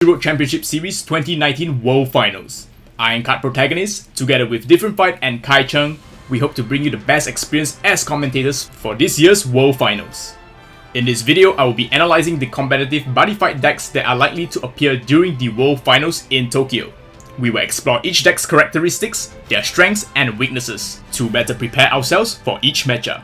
World Championship Series 2019 World Finals. Iron Card protagonist, together with Buddyfight and Kai Cheng, we hope to bring you the best experience as commentators for this year's World Finals. In this video, I will be analysing the competitive Buddyfight decks that are likely to appear during the World Finals in Tokyo. We will explore each deck's characteristics, their strengths and weaknesses, to better prepare ourselves for each matchup.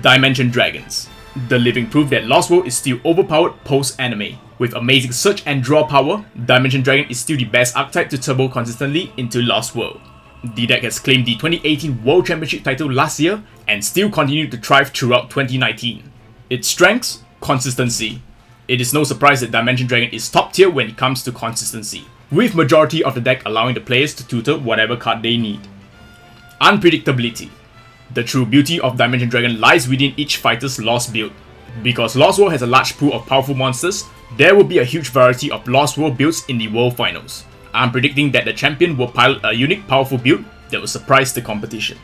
Dimension Dragons. The living proof that Lost World is still overpowered post-anime. With amazing search and draw power, Dimension Dragon is still the best archetype to turbo consistently into Lost World. The deck has claimed the 2018 World Championship title last year and still continued to thrive throughout 2019. Its strengths? Consistency. It is no surprise that Dimension Dragon is top tier when it comes to consistency, with majority of the deck allowing the players to tutor whatever card they need. Unpredictability. The true beauty of Dimension Dragon lies within each fighter's Lost build. Because Lost World has a large pool of powerful monsters, there will be a huge variety of Lost World builds in the World Finals. I'm predicting that the champion will pilot a unique powerful build that will surprise the competition.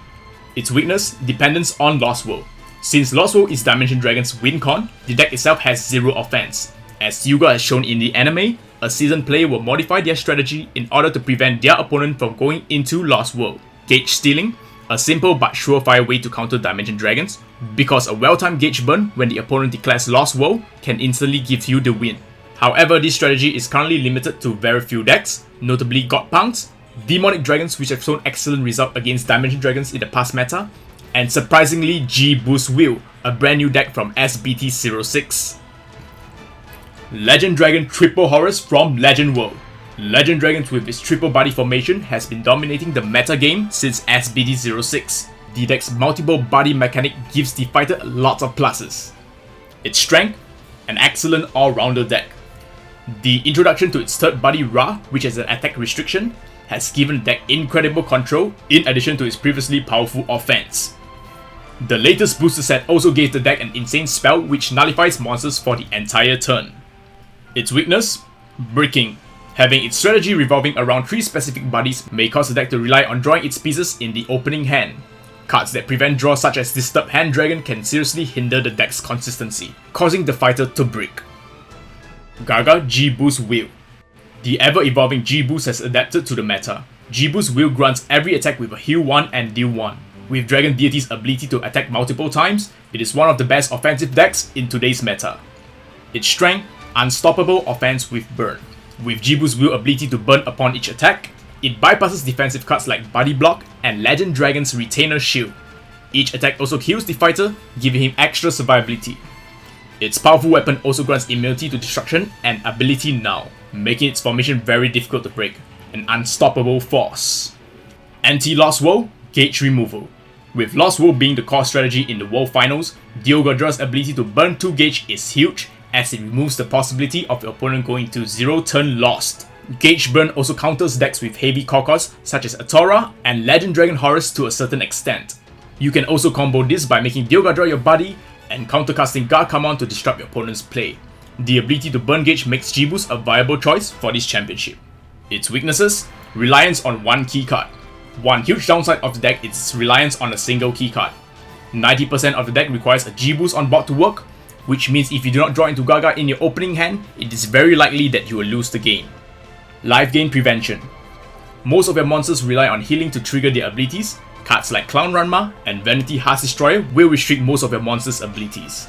Its weakness? Dependence on Lost World. Since Lost World is Dimension Dragon's win con, the deck itself has zero offense. As Yuga has shown in the anime, a seasoned player will modify their strategy in order to prevent their opponent from going into Lost World. Gauge stealing? A simple but surefire way to counter Dimension Dragons, because a well-timed gauge burn when the opponent declares Lost World can instantly give you the win. However, this strategy is currently limited to very few decks, notably God Punks, Demonic Dragons which have shown excellent results against Dimension Dragons in the past meta, and surprisingly GBOOS Will, a brand new deck from SBT06. Legend Dragon Triple Horus from Legend World. Legend Dragons with its triple body formation has been dominating the meta game since SBT06. The deck's multiple body mechanic gives the fighter lots of pluses. Its strength? An excellent all-rounder deck. The introduction to its third body Ra, which has an attack restriction, has given the deck incredible control in addition to its previously powerful offense. The latest booster set also gave the deck an insane spell which nullifies monsters for the entire turn. Its weakness? Bricking. Having its strategy revolving around 3 specific bodies may cause the deck to rely on drawing its pieces in the opening hand. Cards that prevent draw such as Disturbed Hand Dragon can seriously hinder the deck's consistency, causing the fighter to brick. Gaga GBOOS Will. The ever-evolving GBOOS has adapted to the meta. GBOOS Will grants every attack with a heal 1 and deal 1. With Dragon Deity's ability to attack multiple times, it is one of the best offensive decks in today's meta. Its strength? Unstoppable offense with burn. With GBOOS Will's ability to burn upon each attack, it bypasses defensive cards like Body Block and Legend Dragon's Retainer Shield. Each attack also heals the fighter, giving him extra survivability. Its powerful weapon also grants immunity to destruction and ability now, making its formation very difficult to break. An unstoppable force. Anti-Lost World, Gauge Removal. With Lost World being the core strategy in the World Finals, Diogadra's ability to burn 2 gauge is huge, as it removes the possibility of your opponent going to 0 turn lost. Gauge Burn also counters decks with heavy core costs such as Atora and Legend Dragon Horus to a certain extent. You can also combo this by making Diogadra your buddy and countercasting Garkamon to disrupt your opponent's play. The ability to burn gauge makes GBOOS a viable choice for this championship. Its weaknesses? Reliance on one key card. One huge downside of the deck is its reliance on a single key card. 90% of the deck requires a GBOOS on board to work, which means if you do not draw into Gaga in your opening hand, it is very likely that you will lose the game. Life Gain Prevention. Most of your monsters rely on healing to trigger their abilities. Cards like Clown Ranma and Vanity Heart's Destroyer will restrict most of your monsters' abilities.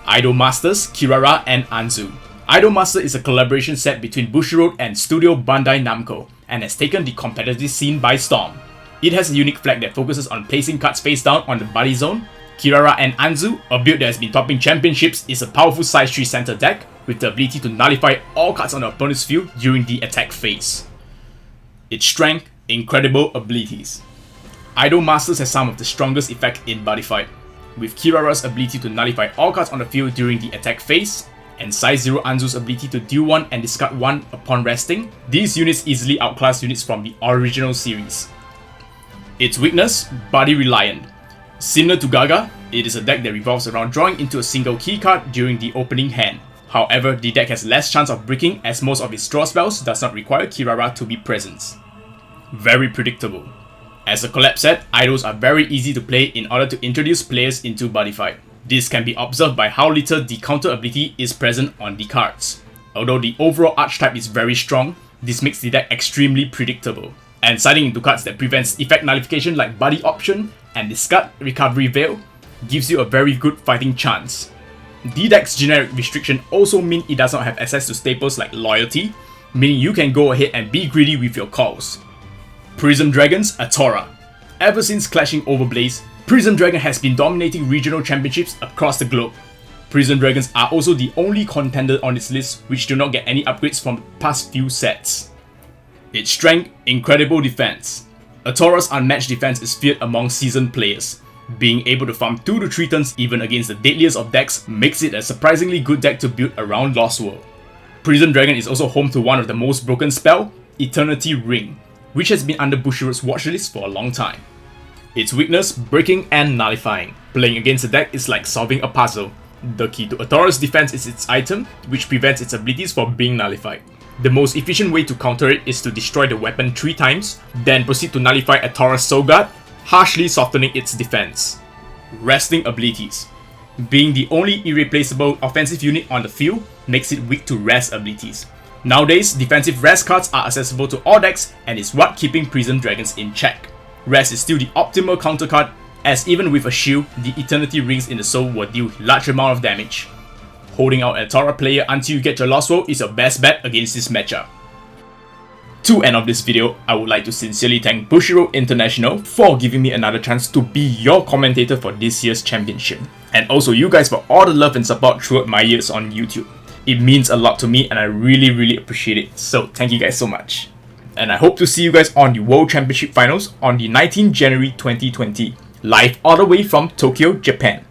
Idol Masters, Kirara and Anzu. Idol Master is a collaboration set between Bushiroad and Studio Bandai Namco and has taken the competitive scene by storm. It has a unique flag that focuses on placing cards face down on the body zone. Kirara and Anzu, a build that has been topping championships, is a powerful size 3 center deck with the ability to nullify all cards on the opponent's field during the attack phase. Its strength? Incredible abilities. Idol Masters has some of the strongest effects in Buddyfight, with Kirara's ability to nullify all cards on the field during the attack phase, and Size 0 Anzu's ability to deal 1 and discard 1 upon resting. These units easily outclass units from the original series. Its weakness? Body Reliant. Similar to Gaga, it is a deck that revolves around drawing into a single key card during the opening hand. However, the deck has less chance of bricking as most of its draw spells does not require Kirara to be present. Very predictable. As a collab set, idols are very easy to play in order to introduce players into Buddyfight. This can be observed by how little the counter ability is present on the cards. Although the overall archetype is very strong, this makes the deck extremely predictable, and siding into cards that prevents effect nullification like Buddy Option and Discard Recovery Veil gives you a very good fighting chance. The deck's generic restriction also means it does not have access to staples like Loyalty, meaning you can go ahead and be greedy with your calls. Prism Dragons Atora. Ever since clashing over Blaze, Prism Dragon has been dominating regional championships across the globe. Prism Dragons are also the only contender on its list which do not get any upgrades from the past few sets. Its strength, incredible defense. Atora's unmatched defense is feared among seasoned players. Being able to farm 2 to 3 turns even against the deadliest of decks makes it a surprisingly good deck to build around Lost World. Prism Dragon is also home to one of the most broken spell, Eternity Ring, which has been under Bushiroad's watchlist for a long time. Its weakness, breaking and nullifying. Playing against the deck is like solving a puzzle. The key to Atora's defense is its item, which prevents its abilities from being nullified. The most efficient way to counter it is to destroy the weapon 3 times, then proceed to nullify Atora's Soul Guard, harshly softening its defense. Resting abilities. Being the only irreplaceable offensive unit on the field makes it weak to rest abilities. Nowadays, defensive rest cards are accessible to all decks and is what keeping Prism Dragons in check. Rest is still the optimal counter card, as even with a shield, the Eternity Rings in the soul will deal large amount of damage. Holding out an Atora player until you get your Lost World is your best bet against this matchup. To end of this video, I would like to sincerely thank Bushiroad International for giving me another chance to be your commentator for this year's championship. And also you guys for all the love and support throughout my years on YouTube. It means a lot to me and I really appreciate it, so thank you guys so much. And I hope to see you guys on the World Championship Finals on the 19th January 2020, live all the way from Tokyo, Japan.